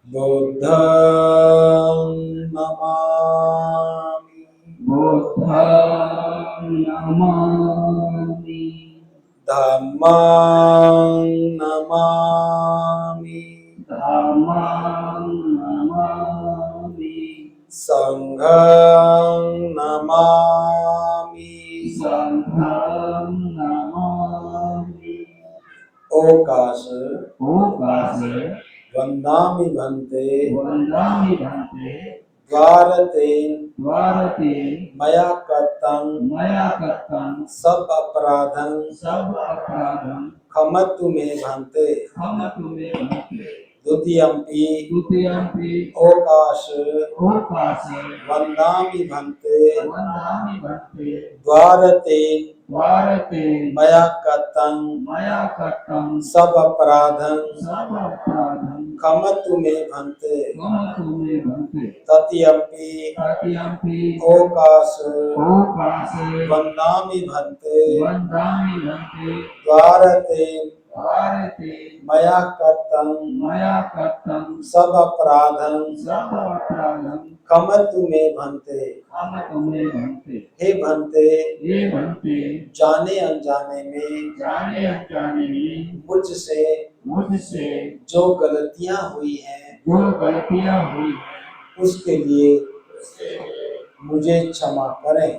बुद्धं नमामि बुद्धं नमामि धम्मं नमामि धम्मं नमामि संघं नमामि संघं नमामि ओकाश ओकाश वन्दामि भन्ते वन्दामि भन्ते द्वारतेन द्वारते मया कर्तं मया कर्तं सब अपराधं सब अपराधं क्षमतु मे भन्ते क्षमतु मे भन्ते द्वितीयम्पि द्वितीयम्पि ओकाश ओकाश वन्दामि भन्ते वन्दामि भन्ते द्वारतेन द्वारते मया कर्तं मया कर्तं सब अपराधं सब अपराधं क्षमतु मे भन्ते क्षमतु मे भन्ते तृतीयम्पि तृतीयम्पि ओकाश ओकाश वन्दामि भन्ते वन्दामि भन्ते द्वारतेन द्वारते मया कर्तं मया कर्तं सब अपराधं सब अपराधं क्षमतु मे भन्ते क्षमतु मे भन्ते हे भन्ते हे भन्ते जाने अनजाने में जाने अनजाने में मुझसे जो गलतियां हुई हैं जो गलतियां हुई हैं उसके लिए मुझे क्षमा करें।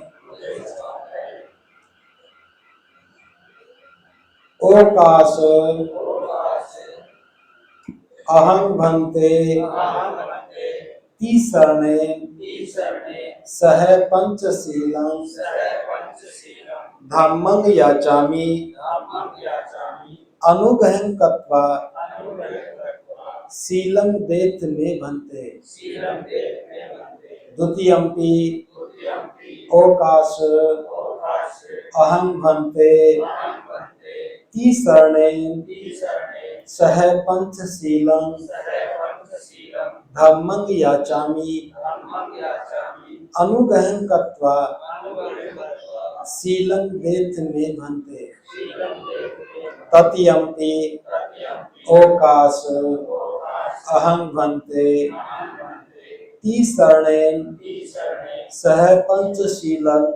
ओकाश अहं भन्ते तीसरणे सह पंचशीलं धम्मं याचामि अनुग्रहं कृत्वा शीलं देत मे भन्ते द्वितीयम्पि ओकाश अहं भन्ते तीसरणे सह पंचशीलं धम्मं याचामि अनुग्रहं कृत्वा शीलं देत मे भन्ते तृतीयम्पि ओकाश अहं भन्ते तीसरणे सह पंचशीलं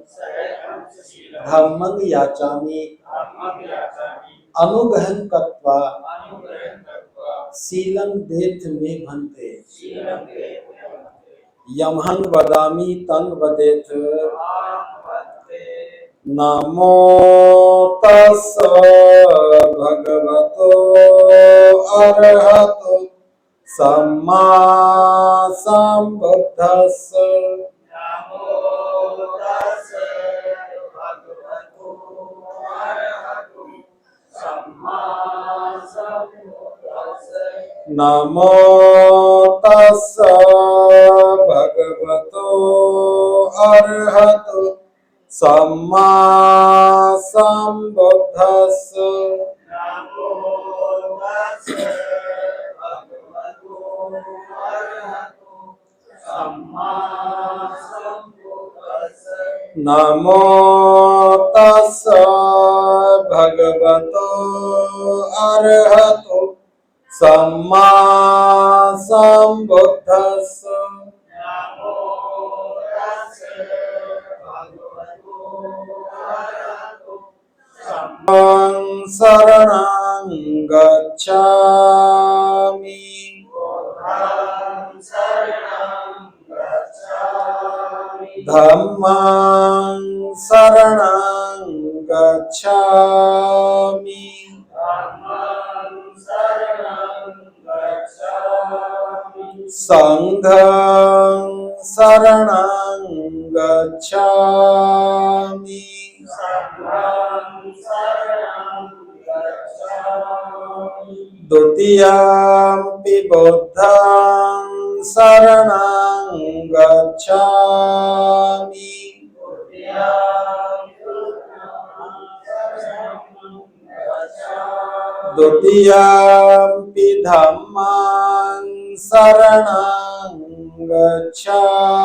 धम्मं याचामि अनुग्रहं कृत्वा शीलं देत मे भन्ते यमहं वदामि तं वदेत् नमो तस्स भगवतो अरहतो सम्मा सम्बुद्धस्स नमो तस्स भगवतो अरहतो सम्मा सम्बुद्धस्स नमो तस्स भगवतो अरहतो सम्मा सम्बुद्धस्स शरणं गच्छामि धम्मं शरणं गच्छामि संघं शरणं गच्छामि द्वितीयम्पि बुद्धं शरणं गच्छामि द्वितीयम्पि धम्मं शरणं गच्छामि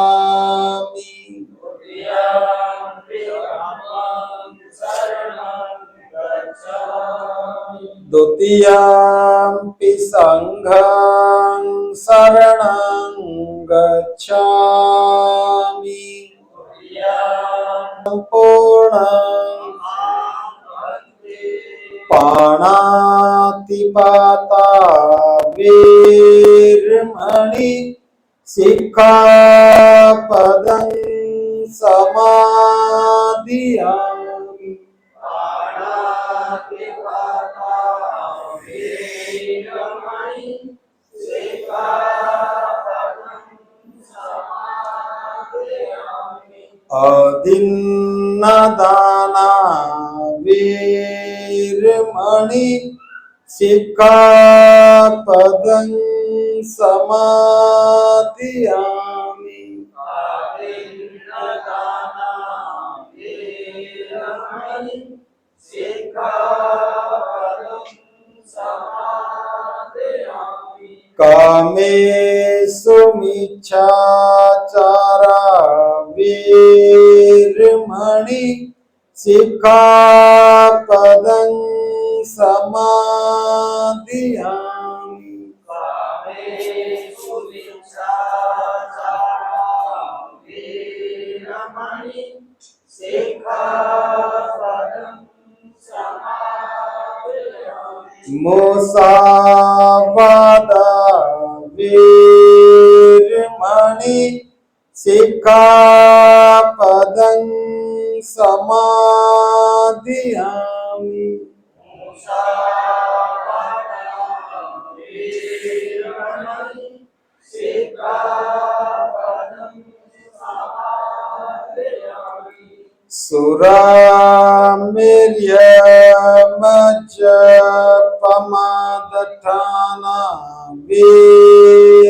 द्वितीयम्पि संघं शरणं गच्छामि पूर्णं पाणातिपाता वीरमणि सिक्खापदं समादियामि अदिन्नदाना वीरमणि सिक्खापदं समादियामि कामेषु मिच्छाचारा वीरमणि सिक्खापदं समादियामि मुसावादा वीरमणि सिक्खापदं समादियामि सुरामेर्यमज्जपमादठाना वीरमणि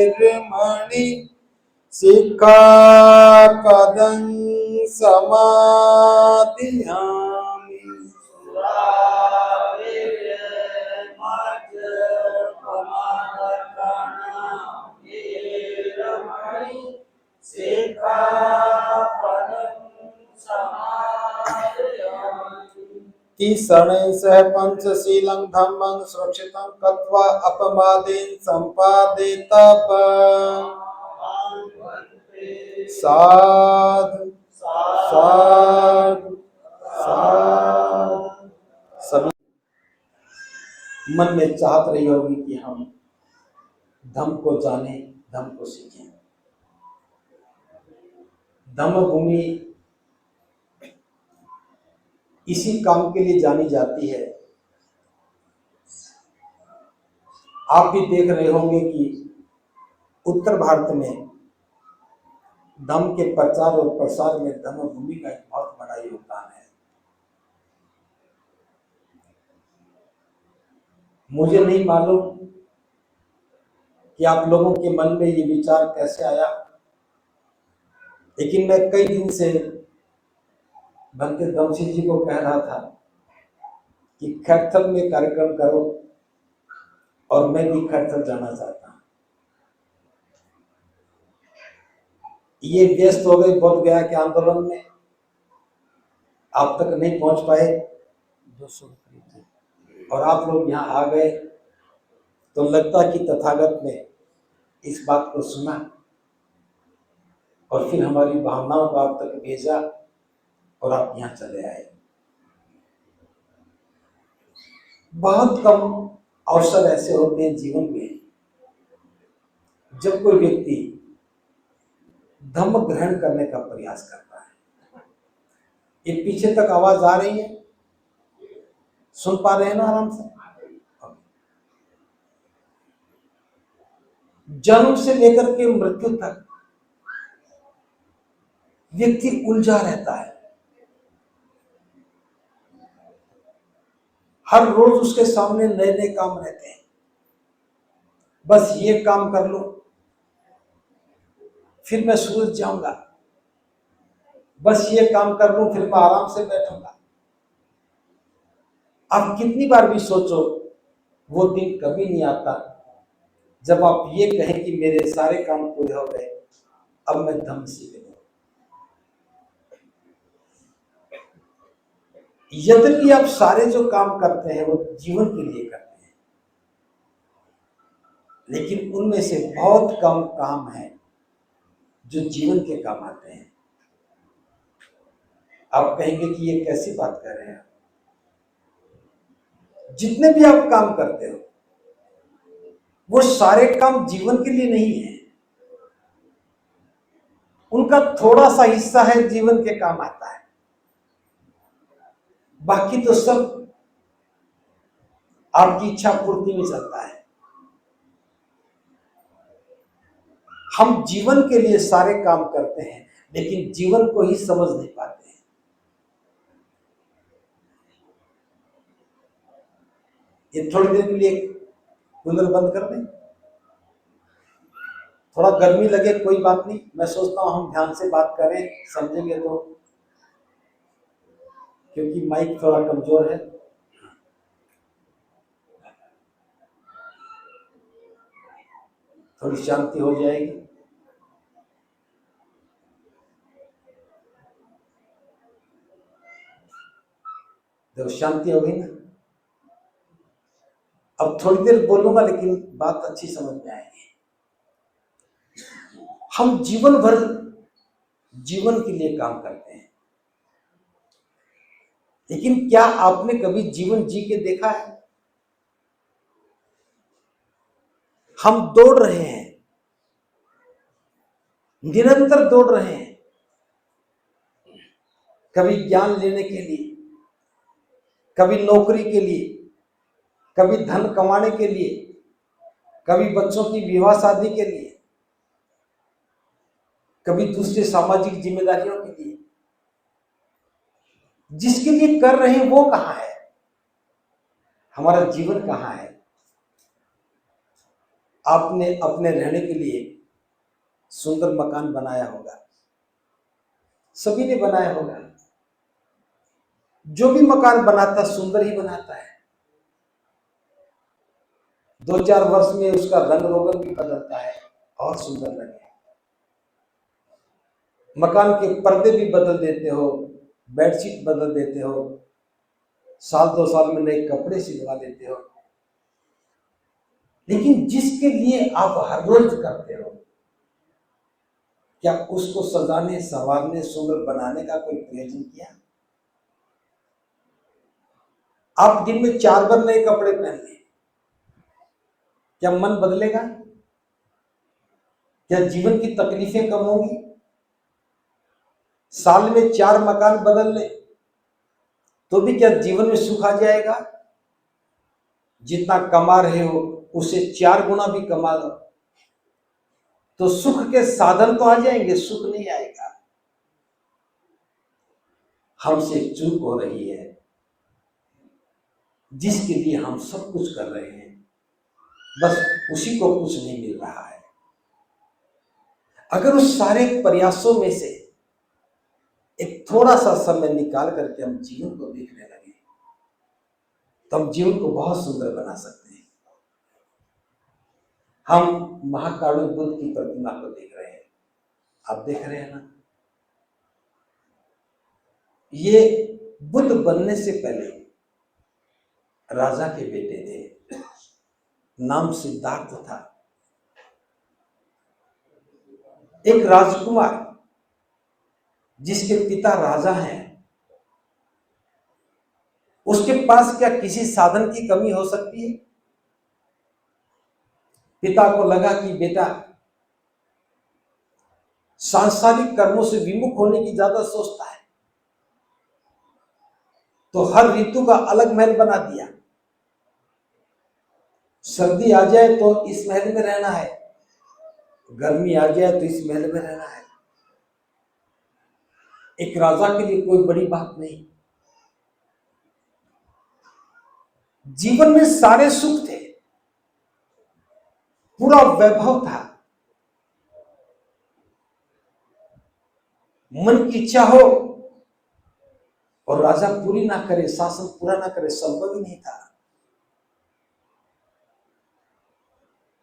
सिक्खापदं समादियामि शरणै सह पंचशीलं धम्मं सुरक्षितं कृत्वा अपमादेन सम्पादेतप साधु साधु साधु। सभी मन में चाहत रही होगी कि हम धम्म को जाने, धम्म को सीखें। धम्म भूमि इसी काम के लिए जानी जाती है। आप भी देख रहे होंगे कि उत्तर भारत में धम्म के प्रचार और प्रसार में धम्म भूमि का एक बहुत बड़ा योगदान है। मुझे नहीं मालूम कि आप लोगों के मन में ये विचार कैसे आया, लेकिन मैं कई दिन से भंते दमसी जी को कह रहा था कि खैरथल में कार्यक्रम करो, और मैं भी खैरथल जाना चाहता हूं। ये व्यस्त हो गए बोध गया के आंदोलन में, आप तक नहीं पहुंच पाए 200 और आप लोग यहाँ आ गए, तो लगता कि तथागत ने इस बात को सुना और फिर हमारी भावनाओं को आप तक भेजा और आप यहाँ चले आए। बहुत कम अवसर ऐसे होते हैं जीवन में जब कोई व्यक्ति धम्म ग्रहण करने का प्रयास करता है। ये पीछे तक आवाज आ रही है, सुन पा रहे हैं ना आराम से? जन्म से लेकर के मृत्यु तक व्यक्ति उलझा रहता है। हर रोज उसके सामने नए नए काम रहते हैं। बस ये काम कर लो, फिर मैं सूरज जाऊंगा। बस ये काम कर लूं, फिर मैं आराम से बैठूंगा। आप कितनी बार भी सोचो, वो दिन कभी नहीं आता जब आप ये कहें कि मेरे सारे काम पूरे हो गए, अब मैं धम्म सीख लूं। यद्यपि आप सारे जो काम करते हैं वो जीवन के लिए करते हैं, लेकिन उनमें से बहुत कम काम है जो जीवन के काम आते हैं। आप कहेंगे कि ये कैसी बात कर रहे हैं? जितने भी आप काम करते हो वो सारे काम जीवन के लिए नहीं है, उनका थोड़ा सा हिस्सा है जीवन के काम आता है, बाकी तो सब आपकी इच्छा पूर्ति में चलता है। हम जीवन के लिए सारे काम करते हैं लेकिन जीवन को ही समझ नहीं पाते हैं। ये थोड़ी देर के लिए कूलर बंद कर दें, थोड़ा गर्मी लगे कोई बात नहीं, मैं सोचता हूं हम ध्यान से बात करें, समझेंगे तो, क्योंकि माइक थोड़ा कमजोर है। थोड़ी शांति हो जाएगी। जब शांति हो गई ना, अब थोड़ी देर बोलूंगा लेकिन बात अच्छी समझ में आएगी। हम जीवन भर जीवन के लिए काम करते हैं, लेकिन क्या आपने कभी जीवन जी के देखा है? हम दौड़ रहे हैं, निरंतर दौड़ रहे हैं, कभी ज्ञान लेने के लिए, कभी नौकरी के लिए, कभी धन कमाने के लिए, कभी बच्चों की विवाह शादी के लिए, कभी दूसरे सामाजिक जिम्मेदारियों के लिए। जिसके लिए कर रहे हैं वो कहां है? हमारा जीवन कहां है? आपने अपने रहने के लिए सुंदर मकान बनाया होगा, सभी ने बनाया होगा। जो भी मकान बनाता सुंदर ही बनाता है। 2-4 वर्ष में उसका रंग रोगन भी बदलता है और सुंदर लगे। मकान के पर्दे भी बदल देते हो, बेडशीट बदल देते हो, साल 2 साल में नए कपड़े सिलवा देते हो, लेकिन जिसके लिए आप हर रोज करते हो, क्या उसको सजाने, संवारने, सुंदर बनाने का कोई प्रयोजन किया? आप दिन में 4 बार नए कपड़े पहन लें, क्या मन बदलेगा? क्या जीवन की तकलीफें कम होंगी? साल में 4 मकान बदल ले तो भी क्या जीवन में सुख आ जाएगा? जितना कमा रहे हो उसे 4 गुना भी कमा लो तो सुख के साधन तो आ जाएंगे, सुख नहीं आएगा। हमसे चूक हो रही है, जिसके लिए हम सब कुछ कर रहे हैं, बस उसी को कुछ नहीं मिल रहा है। अगर उस सारे प्रयासों में से एक थोड़ा सा समय निकाल करके हम जीवन को देखने लगे तो हम जीवन को बहुत सुंदर बना सकते हैं। हम महाकारुण्य बुद्ध की प्रतिमा को देख रहे हैं, आप देख रहे हैं ना? ये बुद्ध बनने से पहले राजा के बेटे थे, नाम सिद्धार्थ था। एक राजकुमार जिसके पिता राजा हैं, उसके पास क्या किसी साधन की कमी हो सकती है? पिता को लगा कि बेटा सांसारिक कर्मों से विमुख होने की ज्यादा सोचता है, तो हर ऋतु का अलग महल बना दिया। सर्दी आ जाए तो इस महल में रहना है, गर्मी आ जाए तो इस महल में रहना है। एक राजा के लिए कोई बड़ी बात नहीं। जीवन में सारे सुख थे, पूरा वैभव था, मन की इच्छा हो और राजा पूरी ना करे, शासन पूरा ना करे, संभव ही नहीं था।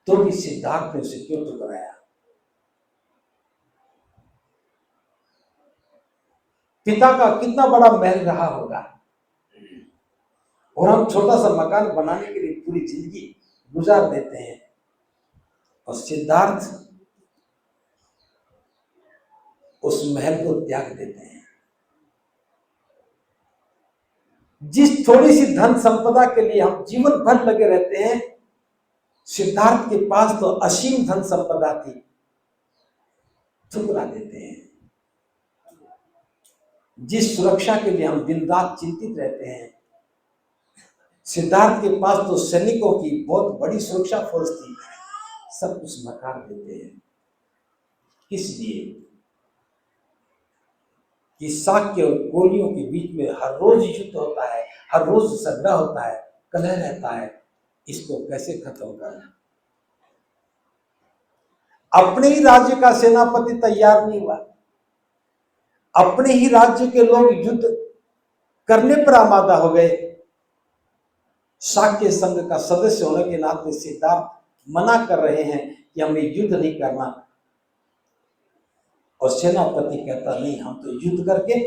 तो भी सिद्धार्थ ने उसे क्यों ठुकराया? पिता का कितना बड़ा महल रहा होगा और हम छोटा सा मकान बनाने के लिए पूरी जिंदगी गुजार देते हैं। और सिद्धार्थ उस महल को त्याग देते हैं। जिस थोड़ी सी धन संपदा के लिए हम जीवन भर लगे रहते हैं, सिद्धार्थ के पास तो असीम धन संपदा थी, ठुकरा देते हैं। जिस सुरक्षा के लिए हम दिन रात चिंतित रहते हैं, सिद्धार्थ के पास तो सैनिकों की बहुत बड़ी सुरक्षा फोर्स थी, सब कुछ नकार देते हैं। किस लिए? कि शाक्य और कोलियों के बीच में हर रोज युद्ध होता है, हर रोज झगड़ा होता है, कलह रहता है, इसको कैसे खत्म करना। अपने ही राज्य का सेनापति तैयार नहीं हुआ, अपने ही राज्य के लोग युद्ध करने पर आमादा हो गए। शाक्य संघ का सदस्य होने के नाते सिद्धार्थ मना कर रहे हैं कि हमें युद्ध नहीं करना, और सेनापति कहता नहीं, हम तो युद्ध करके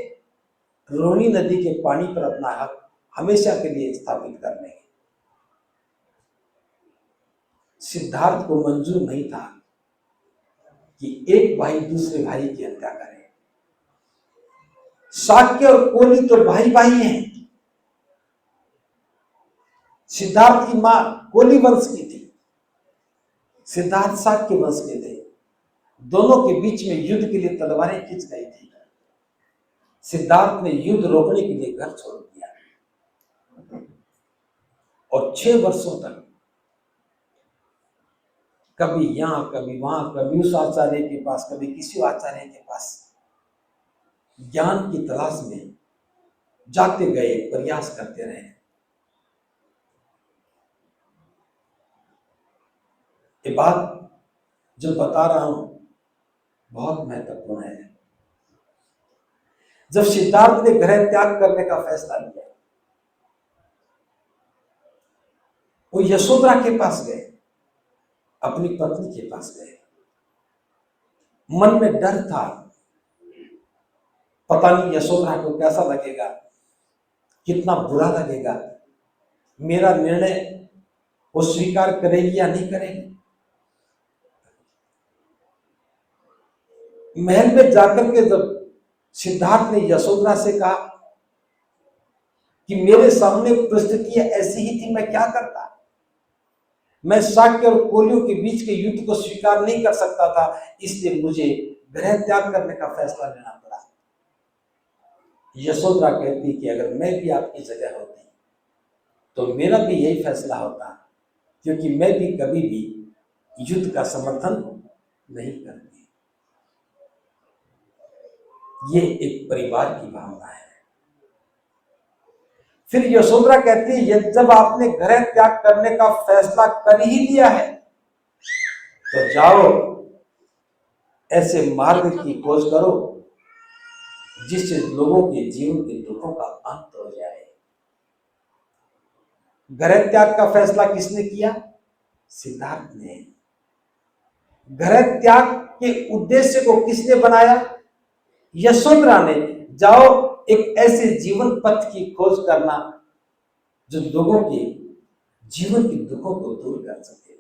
रोहिणी नदी के पानी पर अपना हक हमेशा के लिए स्थापित कर लेंगे। सिद्धार्थ को मंजूर नहीं था कि एक भाई दूसरे भाई की हत्या करे। शाक्य और कोली तो भाई भाई हैं। सिद्धार्थ की मां कोली वंश की थी, सिद्धार्थ शाक्य वंश के थे। दोनों के बीच में युद्ध के लिए तलवारें खिंच गई थी। सिद्धार्थ ने युद्ध रोकने के लिए घर छोड़ दिया और 6 वर्षों तक कभी यहां कभी वहां, कभी उस आचार्य के पास, कभी किसी आचार्य के पास ज्ञान की तलाश में जाते गए, प्रयास करते रहे। ये बात जो बता रहा हूं बहुत महत्वपूर्ण है। जब सिद्धार्थ ने गृह त्याग करने का फैसला लिया, वो यशोधरा के पास गए, अपनी पत्नी के पास गए। मन में डर था, पता नहीं यशोधरा को कैसा लगेगा, कितना बुरा लगेगा, मेरा निर्णय वो स्वीकार करेगी या नहीं करेगी। महल में जाकर के जब सिद्धार्थ ने यशोधरा से कहा कि मेरे सामने परिस्थितियां ऐसी ही थी, मैं क्या करता, मैं शाक्य और कोलियों के बीच के युद्ध को स्वीकार नहीं कर सकता था, इसलिए मुझे गृह त्याग करने का फैसला लेना पड़ा। यशोधरा कहती कि अगर मैं भी आपकी जगह होती तो मेरा भी यही फैसला होता, क्योंकि मैं भी कभी भी युद्ध का समर्थन नहीं करती। ये एक परिवार की भावना है। फिर यशोधरा कहती है, जब आपने गृह त्याग करने का फैसला कर ही लिया है तो जाओ, ऐसे मार्ग की खोज करो जिससे लोगों के जीवन के दुखों का अंत हो जाए। गृह त्याग का फैसला किसने किया? सिद्धार्थ ने। गृह त्याग के उद्देश्य को किसने बनाया? यशोधरा ने। जाओ, एक ऐसे जीवन पथ की खोज करना जो लोगों के जीवन के दुखों को दूर कर सके।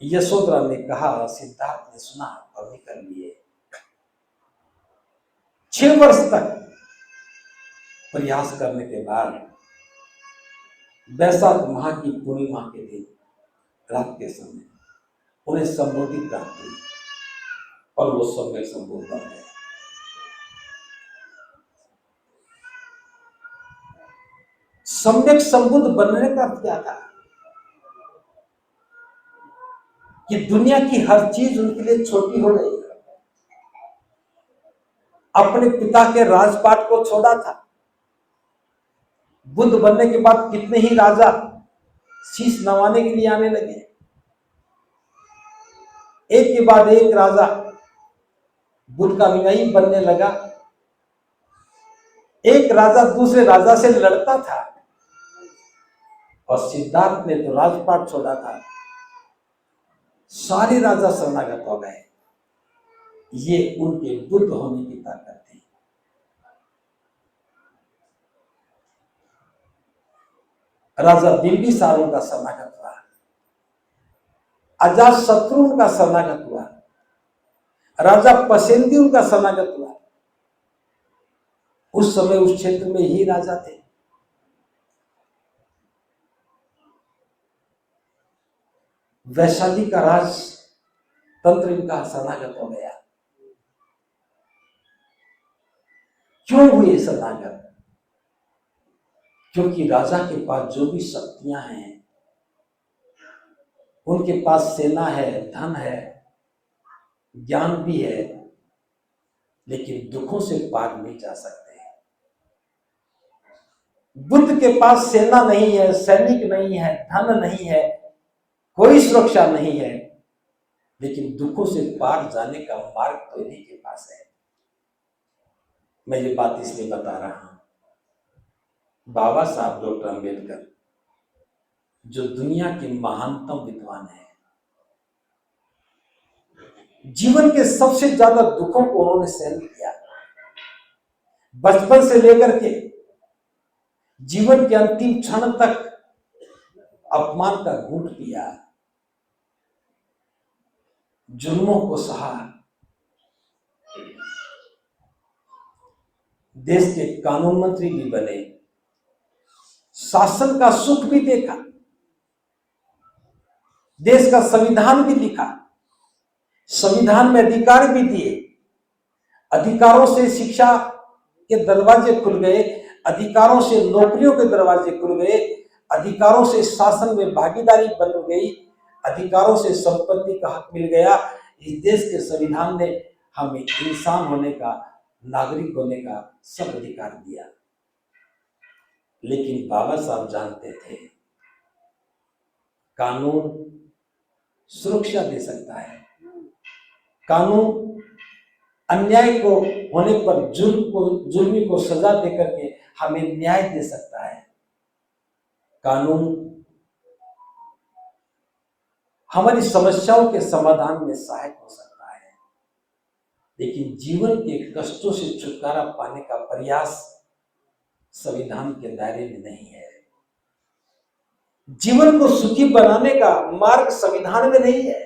यशोधरा ने कहा, सिद्धार्थ ने सुना और निकल लिए। 6 वर्ष तक प्रयास करने के बाद वैशाख माह की पूर्णिमा के दिन रात के समय उन्हें संबोधित प्राप्त हुई और वो सम्यक संबोध बन गए। सम्यक संबुद्ध बनने का अर्थ क्या था? कि दुनिया की हर चीज उनके लिए छोटी हो गई। अपने पिता के राजपाट को छोड़ा था। बुद्ध बनने के बाद कितने ही राजा शीश नवाने के लिए आने लगे, एक के बाद एक राजा बुद्ध का अनुयायी बनने लगा। एक राजा दूसरे राजा से लड़ता था और सिद्धार्थ ने तो राजपाट छोड़ा था, सारे राजा शरणागत हो गए। ये उनके बुद्ध होने की ताकत थी। राजा बिंबिसारों का शरणागत हुआ, अजात शत्रु उनका शरणागत हुआ, राजा पसेंदी उनका शरणागत हुआ। उस समय उस क्षेत्र में ही राजा थे। वैशाली का राज तंत्र इनका शरणागत हो गया। क्यों हुए शरणागत? क्योंकि राजा के पास जो भी शक्तियां हैं, उनके पास सेना है, धन है, ज्ञान भी है, लेकिन दुखों से पार नहीं जा सकते। बुद्ध के पास सेना नहीं है, सैनिक नहीं है, धन नहीं है, कोई सुरक्षा नहीं है, लेकिन दुखों से पार जाने का मार्ग तो इन्हीं के पास है। मैं ये बात इसलिए बता रहा हूं, बाबा साहब डॉक्टर अंबेडकर जो दुनिया के महानतम विद्वान हैं, जीवन के सबसे ज्यादा दुखों को उन्होंने सहन किया। बचपन से लेकर के जीवन के अंतिम क्षण तक अपमान का घूंट पिया, जुल्मों को सहा, देश के कानून मंत्री भी बने, शासन का सुख भी देखा, देश का संविधान भी लिखा, संविधान में अधिकार भी दिए, अधिकारों से शिक्षा के दरवाजे खुल गए, अधिकारों से नौकरियों के दरवाजे खुल गए, अधिकारों से शासन में भागीदारी बन गई, अधिकारों से संपत्ति का हक मिल गया। इस देश के संविधान ने हमें इंसान होने का, नागरिक होने का सब अधिकार दिया। लेकिन बाबा साहब जानते थे कानून सुरक्षा दे सकता है, कानून अन्याय को होने पर जुर्मी को सजा देकर के हमें न्याय दे सकता है, कानून हमारी समस्याओं के समाधान में सहायक हो सकता है, लेकिन जीवन के कष्टों से छुटकारा पाने का प्रयास संविधान के दायरे में नहीं है। जीवन को सुखी बनाने का मार्ग संविधान में नहीं है।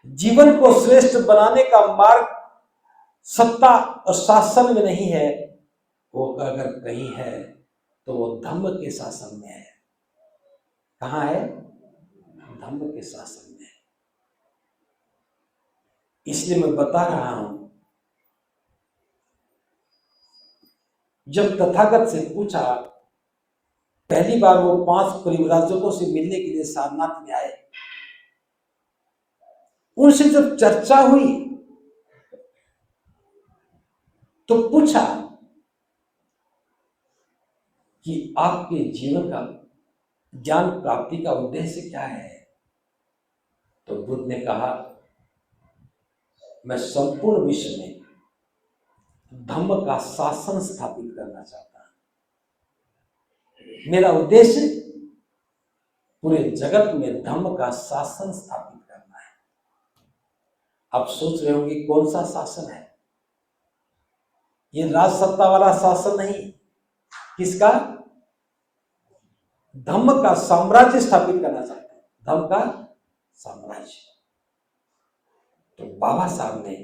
जीवन को श्रेष्ठ बनाने का मार्ग सत्ता और शासन में नहीं है। वो अगर कहीं है तो वो धम्म के शासन में है। कहां है? धम्म के शासन में। इसलिए मैं बता रहा हूं, जब तथागत से पूछा, पहली बार वो 5 परिव्राजकों से मिलने के लिए सारनाथ में आए, उनसे जब चर्चा हुई तो पूछा कि आपके जीवन का ज्ञान प्राप्ति का उद्देश्य क्या है? तो बुद्ध ने कहा, मैं संपूर्ण विश्व में धम्म का शासन स्थापित करना चाहता हूं। मेरा उद्देश्य पूरे जगत में धम्म का शासन स्थापित करना है। आप सोच रहे होंगे कौन सा शासन है? ये राज सत्ता वाला शासन नहीं। किसका? धम्म का साम्राज्य स्थापित करना चाहते हैं, धम्म का साम्राज्य। तो बाबा साहब ने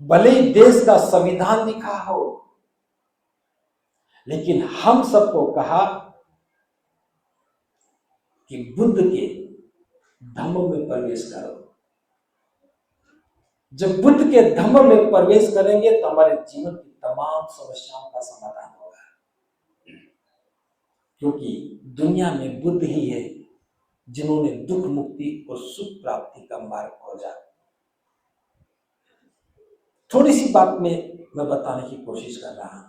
भले ही देश का संविधान लिखा हो, लेकिन हम सबको कहा कि बुद्ध के धम्म में प्रवेश करो। जब बुद्ध के धम्म में प्रवेश करेंगे तो हमारे जीवन की तमाम समस्याओं का समाधान होगा, क्योंकि दुनिया में बुद्ध ही है जिन्होंने दुख मुक्ति और सुख प्राप्ति का मार्ग खोजा। थोड़ी सी बात में मैं बताने की कोशिश कर रहा हूं।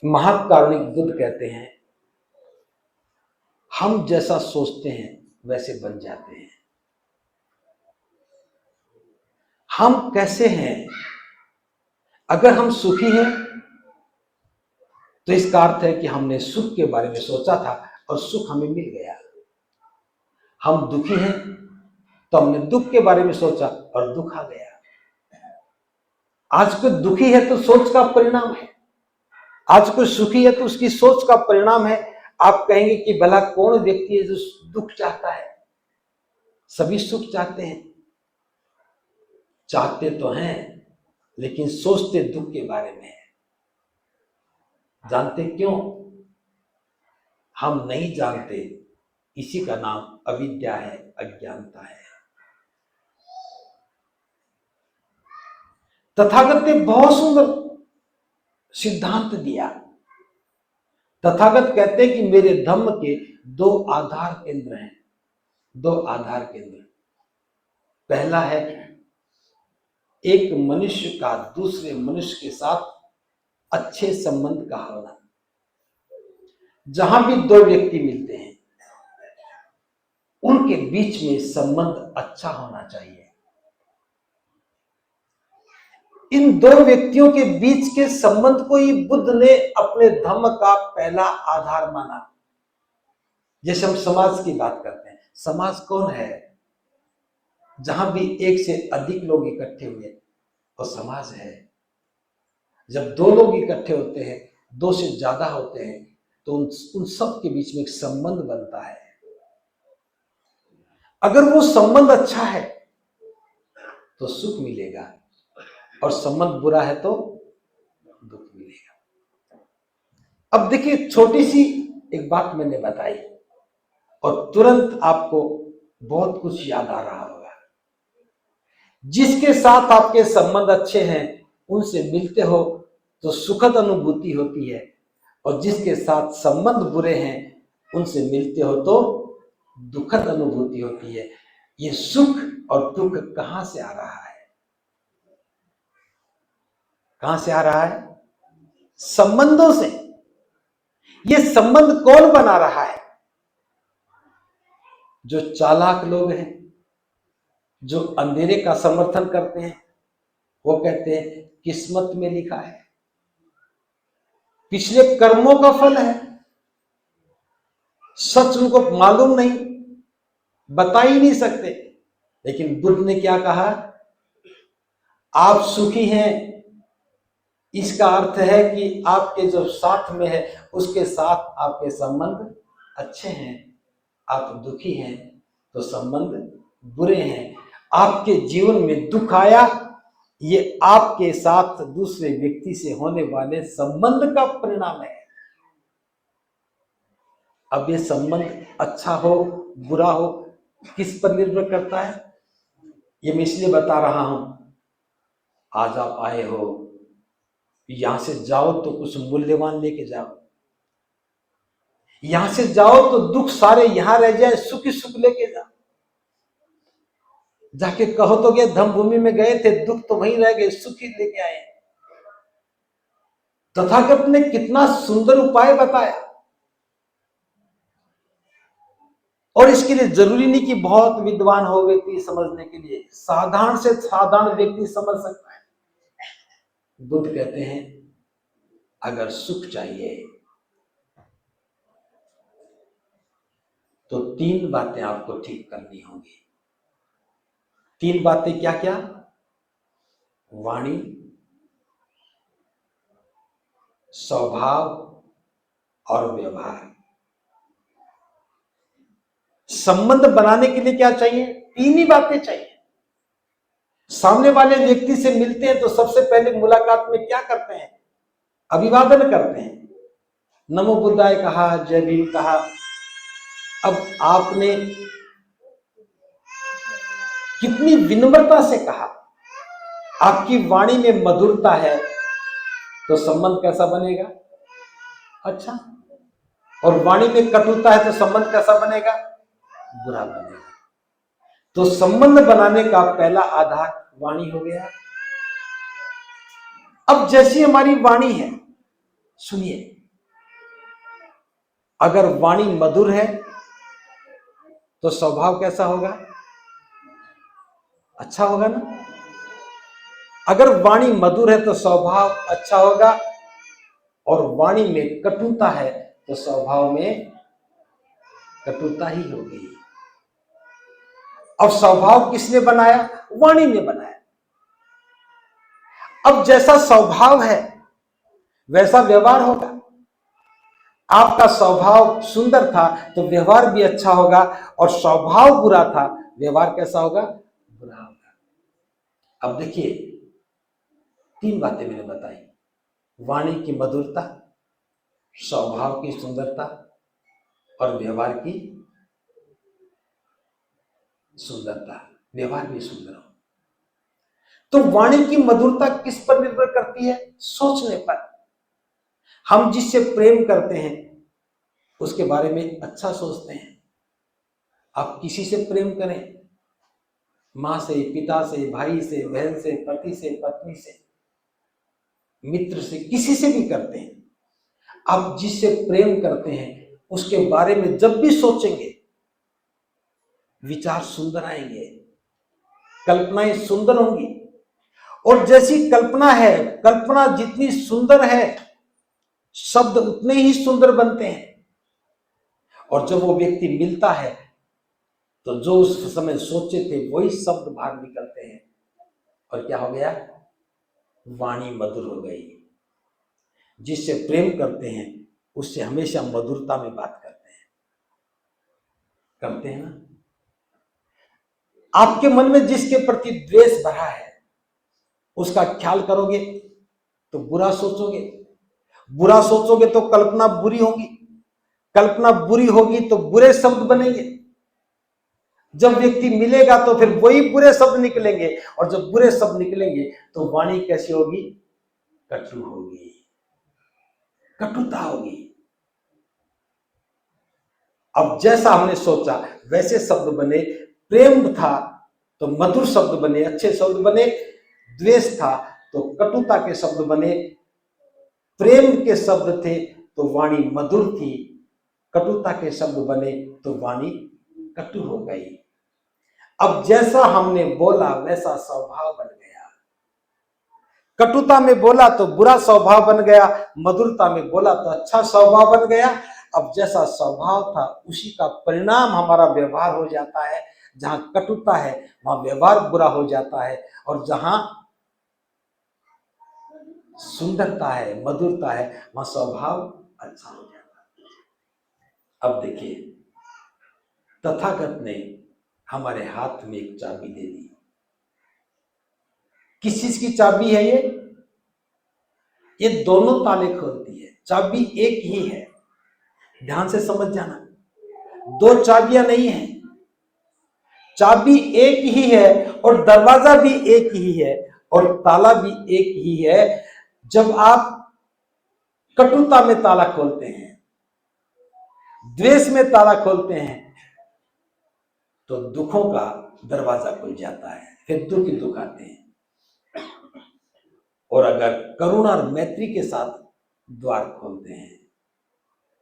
महाकारुणिक बुद्ध कहते हैं, हम जैसा सोचते हैं वैसे बन जाते हैं। हम कैसे हैं? अगर हम सुखी हैं तो इसका अर्थ है कि हमने सुख के बारे में सोचा था और सुख हमें मिल गया। हम दुखी हैं तो हमने दुख के बारे में सोचा और दुख आ गया। आज कोई दुखी है तो सोच का परिणाम है, आज कोई सुखी है तो उसकी सोच का परिणाम है। आप कहेंगे कि भला कौन व्यक्ति है जो दुख चाहता है? सभी सुख चाहते हैं, चाहते तो हैं, लेकिन सोचते दुख के बारे में है। जानते क्यों? हम नहीं जानते, इसी का नाम अविद्या है, अज्ञानता है। तथागत ने बहुत सुंदर सिद्धांत दिया। तथागत कहते हैं कि मेरे धम्म के दो आधार केंद्र हैं, दो आधार केंद्र। पहला है एक मनुष्य का दूसरे मनुष्य के साथ अच्छे संबंध का होना। जहां भी दो व्यक्ति मिलते हैं उनके बीच में संबंध अच्छा होना चाहिए। इन दो व्यक्तियों के बीच के संबंध को ही बुद्ध ने अपने धम्म का पहला आधार माना। जैसे हम समाज की बात करते हैं, समाज कौन है? जहां भी एक से अधिक लोग इकट्ठे हुए तो समाज है। जब दो लोग इकट्ठे होते हैं, दो से ज्यादा होते हैं, तो उन सब के बीच में एक संबंध बनता है। अगर वो संबंध अच्छा है तो सुख मिलेगा, और संबंध बुरा है तो दुख मिलेगा। अब देखिए, छोटी सी एक बात मैंने बताई और तुरंत आपको बहुत कुछ याद आ रहा होगा। जिसके साथ आपके संबंध अच्छे हैं उनसे मिलते हो तो सुखद अनुभूति होती है, और जिसके साथ संबंध बुरे हैं उनसे मिलते हो तो दुखद अनुभूति होती है। ये सुख और दुख कहां से आ रहा है? कहां से आ रहा है? संबंधों से। ये संबंध कौन बना रहा है? जो चालाक लोग हैं, जो अंधेरे का समर्थन करते हैं, वो कहते हैं किस्मत में लिखा है, पिछले कर्मों का फल है, सच उनको मालूम नहीं, बता ही नहीं सकते। लेकिन बुद्ध ने क्या कहा? आप सुखी हैं, इसका अर्थ है कि आपके जो साथ में है उसके साथ आपके संबंध अच्छे हैं। आप दुखी हैं तो संबंध बुरे हैं। आपके जीवन में दुख आया, ये आपके साथ दूसरे व्यक्ति से होने वाले संबंध का परिणाम है। अब ये संबंध अच्छा हो बुरा हो किस पर निर्भर करता है? ये मैं इसलिए बता रहा हूं, आज आप आए हो, यहां से जाओ तो कुछ मूल्यवान लेके जाओ। यहां से जाओ तो दुख सारे यहां रह जाए, सुख ही सुख लेके जाओ। जाके कहो तो क्या धम्म भूमि में गए थे, दुख तो वहीं रह गए, सुख ही लेके आए। तथागत ने कितना सुंदर उपाय बताया। और इसके लिए जरूरी नहीं कि बहुत विद्वान हो व्यक्ति समझने के लिए, साधारण से साधारण व्यक्ति समझ सकता है। बुद्ध कहते हैं अगर सुख चाहिए तो तीन बातें आपको ठीक करनी होंगी। तीन बातें क्या क्या? वाणी, स्वभाव और व्यवहार। संबंध बनाने के लिए क्या चाहिए? तीन ही बातें चाहिए। सामने वाले व्यक्ति से मिलते हैं तो सबसे पहले मुलाकात में क्या करते हैं? अभिवादन करते हैं, नमो बुद्धाय कहा, जय भीम कहा। अब आपने कितनी विनम्रता से कहा, आपकी वाणी में मधुरता है तो संबंध कैसा बनेगा? अच्छा। और वाणी में कटुता है तो संबंध कैसा बनेगा? बुरा बनेगा। तो संबंध बनाने का पहला आधार वाणी हो गया। अब जैसी हमारी वाणी है, सुनिए, अगर वाणी मधुर है तो स्वभाव कैसा होगा? अच्छा होगा ना। अगर वाणी मधुर है तो स्वभाव अच्छा होगा, और वाणी में कटुता है तो स्वभाव में कटुता ही होगी। अब स्वभाव किसने बनाया? वाणी ने बनाया। अब जैसा स्वभाव है वैसा व्यवहार होगा। आपका स्वभाव सुंदर था तो व्यवहार भी अच्छा होगा, और स्वभाव बुरा था, व्यवहार कैसा होगा? बुरा होगा। अब देखिए, 3 बातें मैंने बताई। वाणी की मधुरता, स्वभाव की सुंदरता और व्यवहार की सुंदरता, व्यवहार भी सुंदर हो। तो वाणी की मधुरता किस पर निर्भर करती है? सोचने पर। हम जिससे प्रेम करते हैं उसके बारे में अच्छा सोचते हैं। आप किसी से प्रेम करें, मां से, पिता से, भाई से, बहन से, पति से, पत्नी से, मित्र से, किसी से भी करते हैं, आप जिससे प्रेम करते हैं उसके बारे में जब भी सोचेंगे विचार सुंदर आएंगे, कल्पनाएं सुंदर होंगी। और जैसी कल्पना है, कल्पना जितनी सुंदर है, शब्द उतने ही सुंदर बनते हैं। और जब वो व्यक्ति मिलता है तो जो उस समय सोचे थे वही शब्द बाहर निकलते हैं, और क्या हो गया? वाणी मधुर हो गई। जिससे प्रेम करते हैं उससे हमेशा मधुरता में बात करते हैं ना। आपके मन में जिसके प्रति द्वेष भरा है उसका ख्याल करोगे तो बुरा सोचोगे, बुरा सोचोगे तो कल्पना बुरी होगी, कल्पना बुरी होगी तो बुरे शब्द बनेंगे। जब व्यक्ति मिलेगा तो फिर वही बुरे शब्द निकलेंगे, और जब बुरे शब्द निकलेंगे तो वाणी कैसी होगी? कटु होगी, कटुता होगी। अब जैसा हमने सोचा वैसे शब्द बने। प्रेम था तो मधुर शब्द बने, अच्छे शब्द बने। द्वेष था तो कटुता के शब्द बने। प्रेम के शब्द थे तो वाणी मधुर थी, कटुता के शब्द बने तो वाणी कटु हो गई। अब जैसा हमने बोला वैसा स्वभाव बन गया। कटुता में बोला तो बुरा स्वभाव बन गया, मधुरता में बोला तो अच्छा स्वभाव बन गया। अब जैसा स्वभाव था उसी का परिणाम हमारा व्यवहार हो जाता है। जहां कटुता है वहां व्यवहार बुरा हो जाता है, और जहां सुंदरता है, मधुरता है, वहां स्वभाव अच्छा हो जाता है। अब देखिए, तथागत ने हमारे हाथ में एक चाबी दे दी। किस चीज की चाबी है ये? ये दोनों ताले खोलती है। चाबी एक ही है, ध्यान से समझ जाना। 2 चाबियां नहीं है, चाबी एक ही है, और दरवाजा भी एक ही है, और ताला भी एक ही है। जब आप कटुता में ताला खोलते हैं, द्वेष में ताला खोलते हैं, तो दुखों का दरवाजा खुल जाता है, फिर दुख ही दुख आते हैं। और अगर करुणा और मैत्री के साथ द्वार खोलते हैं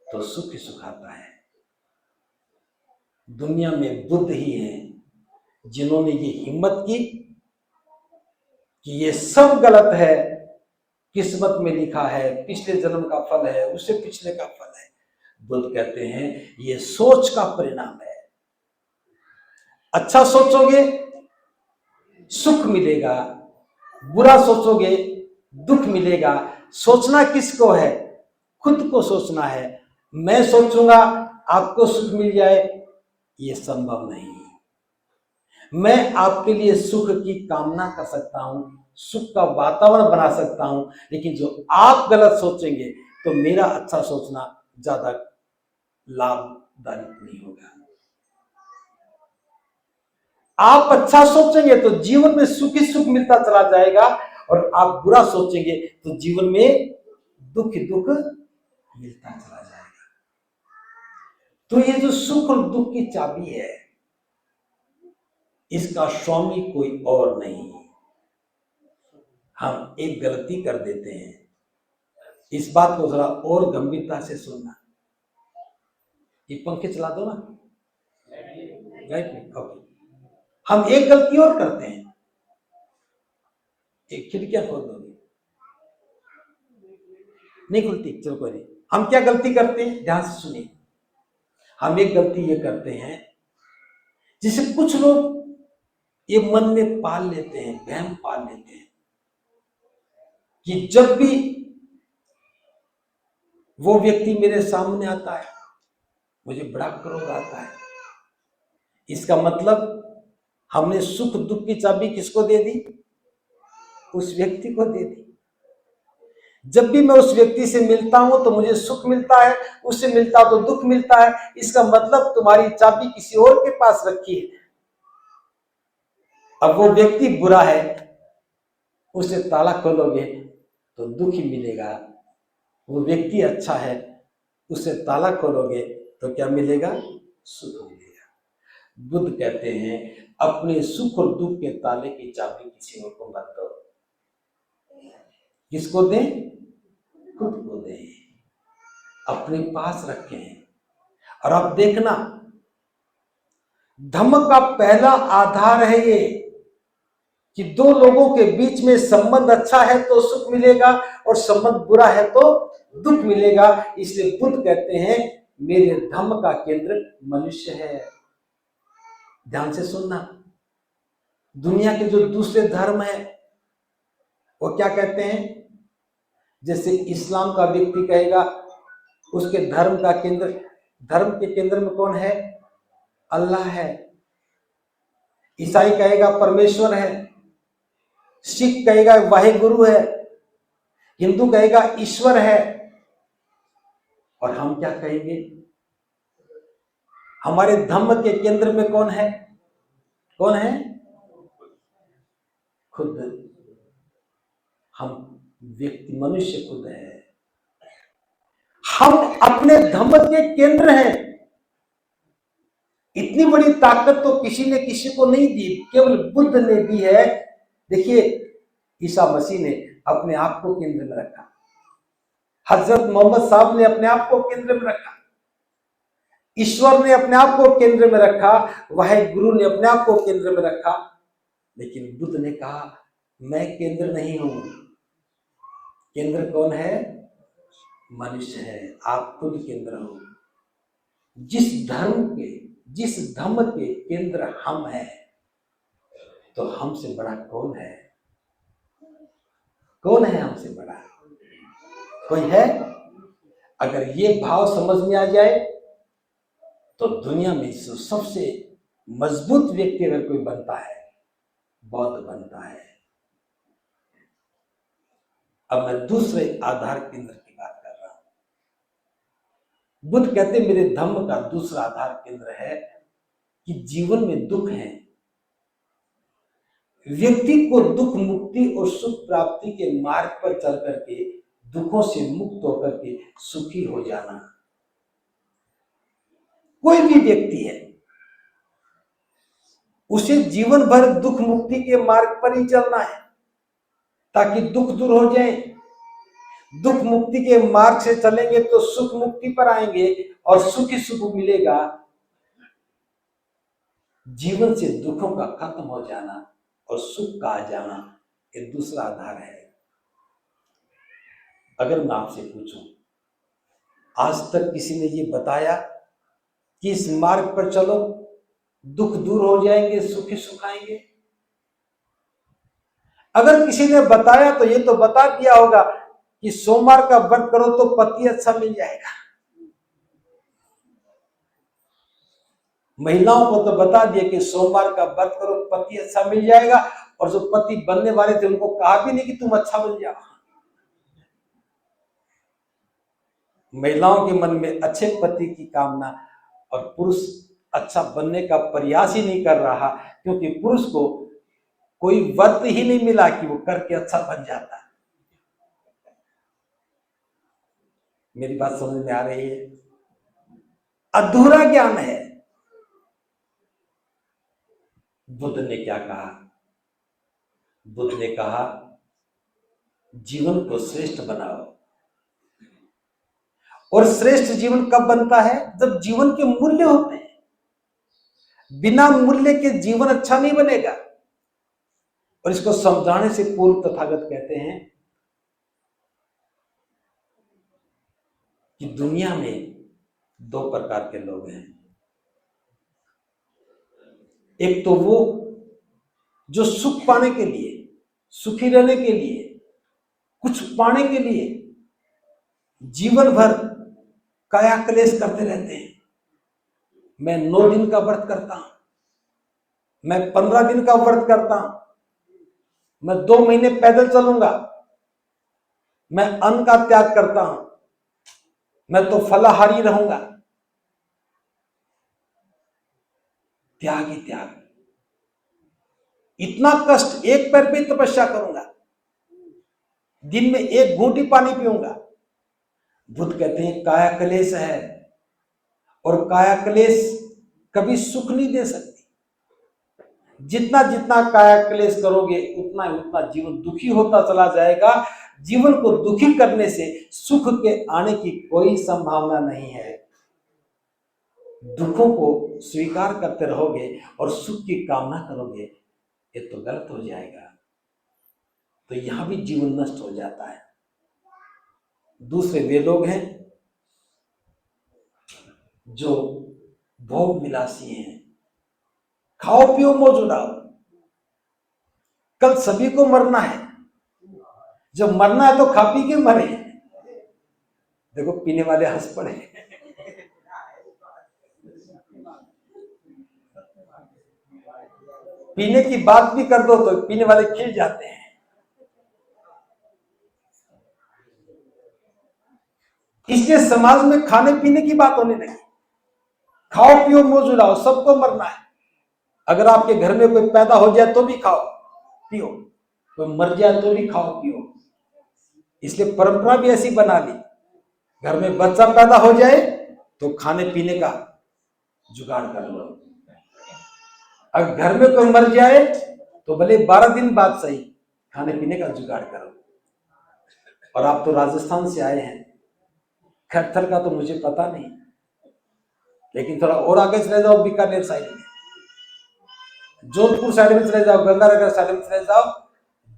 तो सुख ही सुख आता है। दुनिया में बुद्ध ही हैं जिन्होंने ये हिम्मत की कि ये सब गलत है, किस्मत में लिखा है, पिछले जन्म का फल है, उससे पिछले का फल है। बुद्ध कहते हैं ये सोच का परिणाम है। अच्छा सोचोगे सुख मिलेगा, बुरा सोचोगे दुख मिलेगा। सोचना किसको है? खुद को सोचना है। मैं सोचूंगा आपको सुख मिल जाए, ये संभव नहीं है। मैं आपके लिए सुख की कामना कर सकता हूं, सुख का वातावरण बना सकता हूं, लेकिन जो आप गलत सोचेंगे तो मेरा अच्छा सोचना ज्यादा लाभदायक नहीं होगा। आप अच्छा सोचेंगे तो जीवन में सुख ही सुख मिलता चला जाएगा, और आप बुरा सोचेंगे तो जीवन में दुख ही दुख मिलता चला जाएगा। तो ये जो सुख और दुख की चाबी है, इसका स्वामी कोई और नहीं। हम एक गलती कर देते हैं, इस बात को जरा और गंभीरता से सुनना। ये पंखे चला दो ना, राइट में, ओके। हम एक गलती और करते हैं, एक खिड़कियां खोल दोगे, नहीं खुलती, चलो कोई नहीं। हम क्या गलती करते हैं, ध्यान से सुनिए। हम एक गलती ये करते हैं जिसे कुछ लोग ये मन में पाल लेते हैं, वहम पाल लेते हैं कि जब भी वो व्यक्ति मेरे सामने आता है, मुझे बड़ा क्रोध आता है। इसका मतलब हमने सुख दुख की चाबी किसको दे दी? उस व्यक्ति को दे दी। जब भी मैं उस व्यक्ति से मिलता हूं तो मुझे सुख मिलता है, उससे मिलता तो दुख मिलता है। इसका मतलब तुम्हारी चाबी किसी और के पास रखी है। अब वो व्यक्ति बुरा है, उसे ताला खोलोगे तो दुख ही मिलेगा। वो व्यक्ति अच्छा है, उसे ताला खोलोगे तो क्या मिलेगा? सुख मिलेगा। बुद्ध कहते हैं अपने सुख और दुख के ताले की चाबी किसी और को मत दो। किसको दें? खुद को दें, अपने पास रखें। और अब देखना, धम्म का पहला आधार है ये कि दो लोगों के बीच में संबंध अच्छा है तो सुख मिलेगा और संबंध बुरा है तो दुख मिलेगा। इसलिए बुद्ध कहते हैं मेरे धम्म का केंद्र मनुष्य है। ध्यान से सुनना, दुनिया के जो दूसरे धर्म है वो क्या कहते हैं? जैसे इस्लाम का व्यक्ति कहेगा उसके धर्म का केंद्र, धर्म के केंद्र में कौन है? अल्लाह है। ईसाई कहेगा परमेश्वर है। सिख कहेगा वाहेगुरु है। हिंदू कहेगा ईश्वर है। और हम क्या कहेंगे? हमारे धम्म के केंद्र में कौन है? कौन है? खुद हम व्यक्ति, मनुष्य खुद है। हम अपने धम्म के केंद्र हैं। इतनी बड़ी ताकत तो किसी ने किसी को नहीं दी, केवल बुद्ध ने दी है। देखिए, ईसा मसीह ने अपने आप को केंद्र में रखा, हजरत मोहम्मद साहब ने अपने आप को केंद्र में रखा, ईश्वर ने अपने आप को केंद्र में रखा, वाहेगुरु ने अपने आप को केंद्र में रखा। लेकिन बुद्ध ने कहा मैं केंद्र नहीं हूं। केंद्र कौन है? मनुष्य है। आप खुद केंद्र हो। जिस धर्म के केंद्र हम हैं, तो हमसे बड़ा कौन है? कौन है हमसे बड़ा? कोई है? अगर ये भाव समझ में आ जाए तो दुनिया में सबसे मजबूत व्यक्ति अगर कोई बनता है, बौद्ध बनता है। अब मैं दूसरे आधार केंद्र की बात कर रहा हूं। बुद्ध कहते मेरे धम्म का दूसरा आधार केंद्र है कि जीवन में दुख है। व्यक्ति को दुख मुक्ति और सुख प्राप्ति के मार्ग पर चल करके दुखों से मुक्त होकर के सुखी हो जाना। कोई भी व्यक्ति है, उसे जीवन भर दुख मुक्ति के मार्ग पर ही चलना है ताकि दुख दूर हो जाए। दुख मुक्ति के मार्ग से चलेंगे तो सुख मुक्ति पर आएंगे और सुख ही सुख मिलेगा। जीवन से दुखों का खत्म हो जाना और सुख का आ जाना, ये दूसरा आधार है। अगर मैं आपसे पूछूं, आज तक किसी ने ये बताया कि इस मार्ग पर चलो दुख दूर हो जाएंगे, सुख ही सुख आएंगे? अगर किसी ने बताया तो ये तो बता दिया होगा कि सोमवार का व्रत करो तो पति अच्छा मिल जाएगा। महिलाओं को तो बता दिया कि सोमवार का व्रत करो पति अच्छा मिल जाएगा, और जो पति बनने वाले थे उनको कहा भी नहीं कि तुम अच्छा बन जाओ। महिलाओं के मन में अच्छे पति की कामना और पुरुष अच्छा बनने का प्रयास ही नहीं कर रहा, क्योंकि पुरुष को कोई व्रत ही नहीं मिला कि वो करके अच्छा बन जाता। मेरी बात समझ में आ रही है? अधूरा ज्ञान है। बुद्ध ने क्या कहा? बुद्ध ने कहा जीवन को श्रेष्ठ बनाओ। और श्रेष्ठ जीवन कब बनता है? जब जीवन के मूल्य होते हैं। बिना मूल्य के जीवन अच्छा नहीं बनेगा। और इसको समझाने से पूर्व तथागत कहते हैं कि दुनिया में दो प्रकार के लोग हैं। एक तो वो जो सुख पाने के लिए, सुखी रहने के लिए, कुछ पाने के लिए जीवन भर काया क्लेश करते रहते हैं। मैं 9 दिन का व्रत करता हूं, मैं 15 दिन का व्रत करता हूं, मैं 2 महीने पैदल चलूंगा, मैं अन्न का त्याग करता हूं, मैं तो फलाहारी रहूंगा। त्याग ही त्याग। इतना कष्ट, एक पैर पे तपस्या करूंगा, दिन में 1 घूंट ही पानी पीऊंगा। बुद्ध कहते हैं काया क्लेश है, और काया क्लेश कभी सुख नहीं दे सकती। जितना जितना काया क्लेश करोगे उतना उतना जीवन दुखी होता चला जाएगा। जीवन को दुखी करने से सुख के आने की कोई संभावना नहीं है। दुखों को स्वीकार करते रहोगे और सुख की कामना करोगे, ये तो गलत हो जाएगा। तो यहां भी जीवन नष्ट हो जाता है। दूसरे वे लोग हैं जो भोग विलासी हैं, खाओ पियो मौज उड़ाओ। कल सभी को मरना है, जब मरना है तो खा पी के मरे। देखो पीने वाले हंस पड़े। पीने की बात भी कर दो तो पीने वाले खिल जाते हैं। इसलिए समाज में खाने पीने की बात होने लगी। खाओ पियो मौज उड़ाओ, सबको मरना है। अगर आपके घर में कोई पैदा हो जाए तो भी खाओ पियो, कोई मर जाए तो भी खाओ पियो। इसलिए परंपरा भी ऐसी बना ली, घर में बच्चा पैदा हो जाए तो खाने पीने का जुगाड़ कर लो। अगर घर में कोई मर जाए तो भले 12 दिन बाद सही, खाने पीने का जुगाड़ करो। और आप तो राजस्थान से आए हैं, खैरथल का तो मुझे पता नहीं, लेकिन थोड़ा और आगे चले जाओ, बीकानेर साइड में, जोधपुर साइड में चले जाओ, गंगानगर साइड में चले जाओ,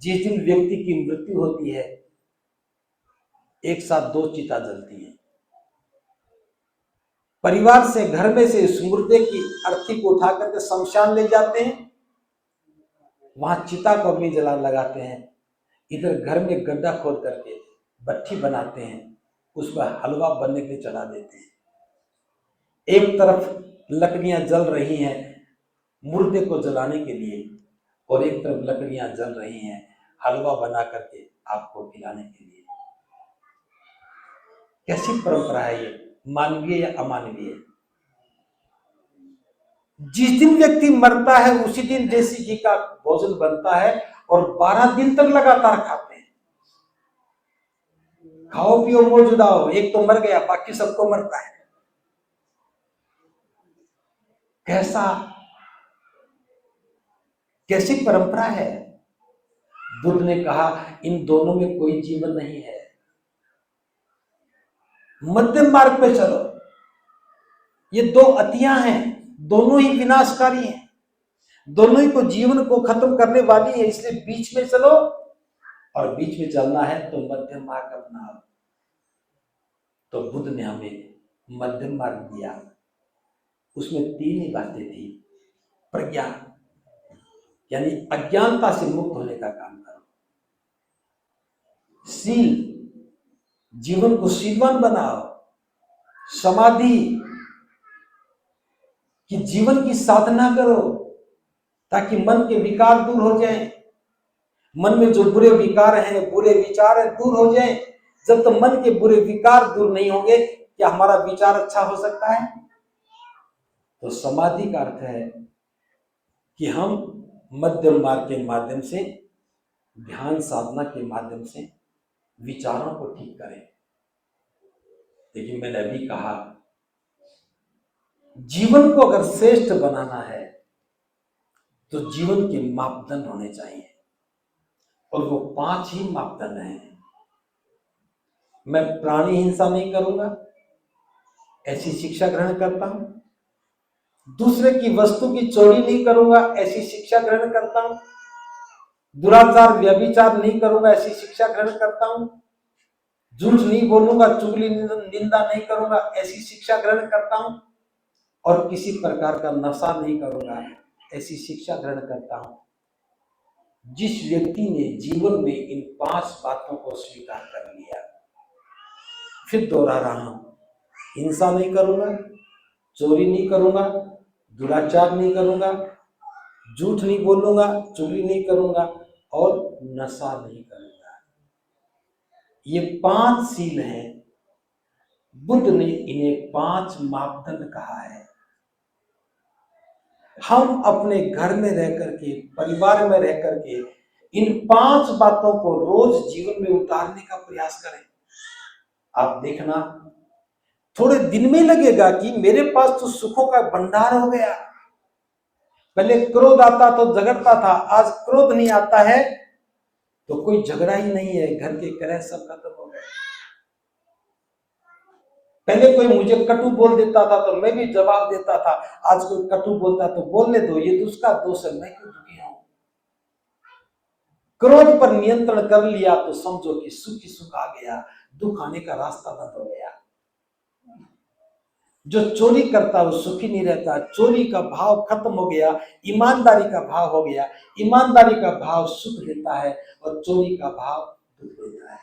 जिस दिन व्यक्ति की मृत्यु होती है एक साथ 2 चिता जलती है। परिवार से, घर में से उस मुर्दे की अर्थी को उठा करके शमशान ले जाते हैं, वहां चिता को अग्नि जला लगाते हैं। इधर घर में गड्ढा खोद करके भट्ठी बनाते हैं, उस पर हलवा बनने के लिए चढ़ा देते हैं। एक तरफ लकड़ियां जल रही हैं मुर्दे को जलाने के लिए, और एक तरफ लकड़ियां जल रही हैं हलवा बना करके आपको खिलाने के लिए। कैसी परंपरा है ये, मानवीय या अमानवीय? जिस दिन व्यक्ति मरता है उसी दिन देसी घी का भोजन बनता है और 12 दिन तक लगातार खाते हैं। खाओ पियो मौज उड़ाओ, एक तो मर गया बाकी सबको मरता है। कैसी परंपरा है? बुद्ध ने कहा इन दोनों में कोई जीवन नहीं है, मध्यम मार्ग पे चलो। ये 2 अतियां हैं, दोनों ही विनाशकारी हैं, दोनों ही को जीवन को खत्म करने वाली है। इसलिए बीच में चलो, और बीच में चलना है तो मध्यम मार्ग अपनाओ। तो बुद्ध ने हमें मध्यम मार्ग दिया, उसमें 3 ही बातें थी। प्रज्ञा यानी अज्ञानता से मुक्त होने का काम करो, शील जीवन को शीलवान बनाओ, समाधि कि जीवन की साधना करो ताकि मन के विकार दूर हो जाएं। मन में जो बुरे विकार हैं, बुरे विचार हैं, दूर हो जाएं। जब तक मन के बुरे विकार दूर नहीं होंगे, क्या हमारा विचार अच्छा हो सकता है? तो समाधि का अर्थ है कि हम मध्यम मार्ग के माध्यम से, ध्यान साधना के माध्यम से विचारों को ठीक करें। लेकिन मैंने अभी कहा जीवन को अगर श्रेष्ठ बनाना है तो जीवन के मापदंड होने चाहिए, और वो 5 ही मापदंड हैं। मैं प्राणी हिंसा नहीं करूंगा, ऐसी शिक्षा ग्रहण करता हूं। दूसरे की वस्तु की चोरी नहीं करूंगा, ऐसी शिक्षा ग्रहण करता हूं। दुराचार व्यभिचार नहीं करूंगा, ऐसी शिक्षा ग्रहण करता हूं। झूठ नहीं बोलूंगा, चुगली निंदा नहीं करूंगा, ऐसी शिक्षा ग्रहण करता हूं। और किसी प्रकार का नशा नहीं करूंगा, ऐसी शिक्षा ग्रहण करता हूं। जिस व्यक्ति ने जीवन में इन 5 बातों को स्वीकार कर लिया, फिर दोहरा रहा हूं, हिंसा नहीं करूंगा, चोरी नहीं करूंगा, दुराचार नहीं करूंगा, झूठ नहीं बोलूंगा, चुगली नहीं करूंगा और नशा नहीं करूंगा। ये 5 सील हैं। बुद्ध ने इन्हें 5 मापदंड कहा है। हम अपने घर में रह करके, परिवार में रह करके इन 5 बातों को रोज जीवन में उतारने का प्रयास करें। आप देखना, थोड़े दिन में लगेगा कि मेरे पास तो सुखों का भंडार हो गया। पहले क्रोध आता तो झगड़ता था, आज क्रोध नहीं आता है तो कोई झगड़ा ही नहीं है, घर के कलह सब खत्म हो गए। पहले कोई मुझे कटु बोल देता था तो मैं भी जवाब देता था, आज कोई कटु बोलता तो बोलने दो, ये तो उसका दोष है, मैं क्यों दुखी हूं। क्रोध पर नियंत्रण कर लिया तो समझो कि सुख ही सुख आ गया, दुख आने का रास्ता बंद हो गया। जो चोरी करता है वो सुखी नहीं रहता, चोरी का भाव खत्म हो गया, ईमानदारी का भाव हो गया। ईमानदारी का भाव सुख देता है और चोरी का भाव दुख देता है।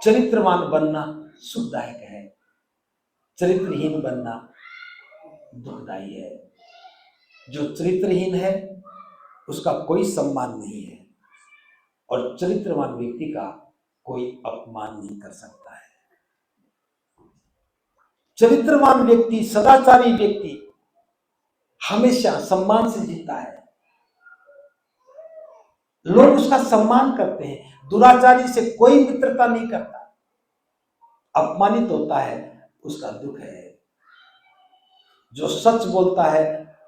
चरित्रवान बनना सुखदायक है, चरित्रहीन बनना दुखदायी है। जो चरित्रहीन है उसका कोई सम्मान नहीं है और चरित्रवान व्यक्ति का कोई अपमान नहीं कर सकता है। चरित्रवान व्यक्ति, सदाचारी व्यक्ति हमेशा सम्मान से जीता है, लोग उसका सम्मान करते हैं। दुराचारी से कोई मित्रता नहीं करता, अपमानित होता है उसका दुख है। जो सच बोलता है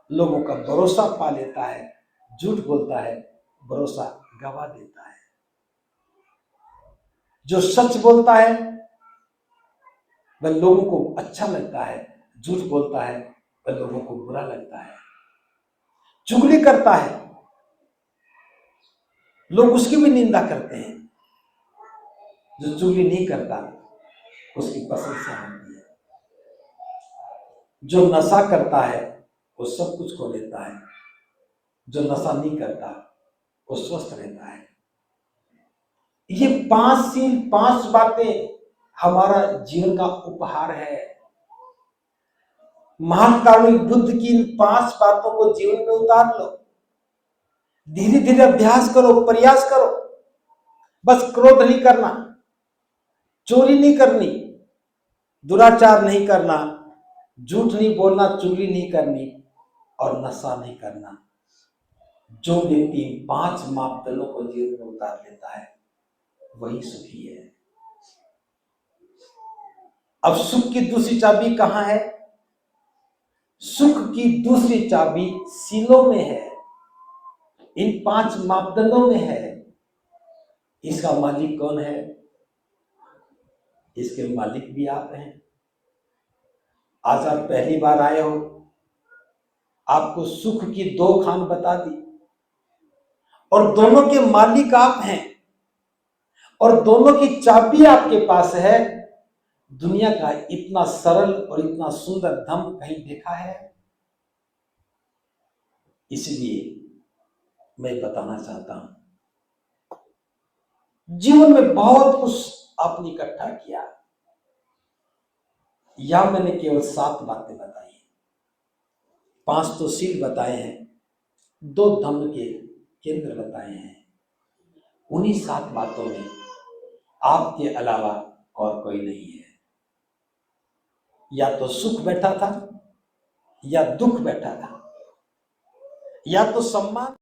लोगों का भरोसा पा लेता है, झूठ बोलता है भरोसा गवा देता है। जो सच बोलता है वह लोगों को अच्छा लगता है, झूठ बोलता है वह लोगों को बुरा लगता है। चुगली करता है लोग उसकी भी निंदा करते हैं, जो चुगली नहीं करता उसकी प्रशंसा होती है। जो नशा करता है वो सब कुछ खो लेता है, जो नशा नहीं करता वो स्वस्थ रहता है। ये 5 सील, 5 बातें हमारा जीवन का उपहार है। महान कारुणिक बुद्ध की इन 5 बातों को जीवन में उतार लो। धीरे धीरे अभ्यास करो, प्रयास करो। बस क्रोध नहीं करना, चोरी नहीं करनी, दुराचार नहीं करना, झूठ नहीं बोलना, चुगली नहीं करनी और नशा नहीं करना। जो व्यक्ति 5 मापदंडों को जीवन में उतार लेता है वही सुखी है। अब सुख की दूसरी चाबी कहां है? सुख की दूसरी चाबी सीलों में है, इन 5 मापदंडों में है। इसका मालिक कौन है? इसके मालिक भी आप हैं। आज आप पहली बार आए हो, आपको सुख की 2 खान बता दी और दोनों के मालिक आप हैं और दोनों की चाबी आपके पास है। दुनिया का इतना सरल और इतना सुंदर धम कहीं देखा है? इसलिए मैं बताना चाहता हूं, जीवन में बहुत कुछ आपने इकट्ठा किया, या मैंने केवल 7 बातें बताई, 5 तो सील बताए हैं, 2 धम्म के केंद्र बताए हैं। उन्हीं 7 बातों में आपके अलावा और कोई नहीं है। या तो सुख बैठा था या दुख बैठा था, या तो सम्मान